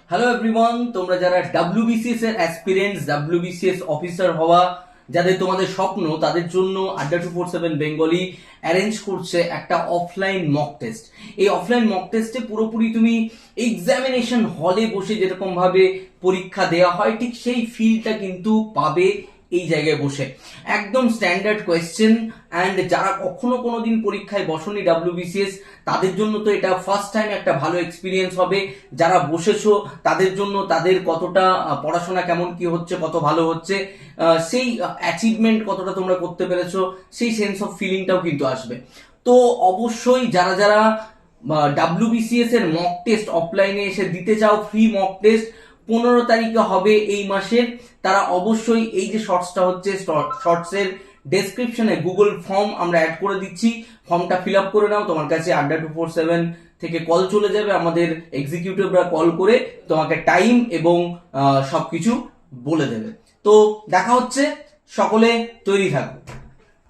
Hello everyone, তোমরা যারা WBCS এর অ্যাসপিরেন্টস, ডাব্লিউবিসিএস অফিসার হওয়া যাদের তোমাদের স্বপ্ন, তাদের জন্য আড্ডা 247 বেঙ্গলি অ্যারেঞ্জ করছে একটা অফলাইন মক টেস্ট। এই অফলাইন মক টেস্টে পুরোপুরি তুমি এক্সামিনেশন হলে বসে যেরকম ভাবে পরীক্ষা দেওয়া হয় ঠিক সেই ফিলটা কিন্তু পাবে এই জায়গায় বসে। একদম স্ট্যান্ডার্ড কোয়েশ্চেন, অ্যান্ড যারা কখনো কোনোদিন পরীক্ষায় বসনি ডাব্লিউবিসিএস, তাদের জন্য তো এটা ফার্স্ট টাইম একটা ভালো এক্সপিরিয়েন্স হবে। যারা বসেছো তাদের জন্য তাদের কতটা পড়াশোনা কেমন কি হচ্ছে, কত ভালো হচ্ছে, সেই অ্যাচিভমেন্ট কতটা তোমরা করতে পেরেছো, সেই সেন্স অফ ফিলিংটাও কিন্তু আসবে। তো অবশ্যই যারা যারা ডাব্লিউবিসিএস এর মক টেস্ট অফলাইনে এসে দিতে চাও, ফ্রি মক টেস্ট 15 তারিখে হবে এই মাসের, তারা অবশ্যই এই যে শর্টসটা হচ্ছে, শর্টসের ডেসক্রিপশনে গুগল ফর্ম আমরা অ্যাড করে দিচ্ছি, ফর্মটা ফিল আপ করে নাও। তোমার কাছে আড্ডা 247 থেকে কল চলে যাবে, আমাদের এক্সিকিউটিভরা কল করে তোমাকে টাইম এবং সবকিছু বলে দেবে। তো দেখা হচ্ছে, সকলে তৈরি থাকো।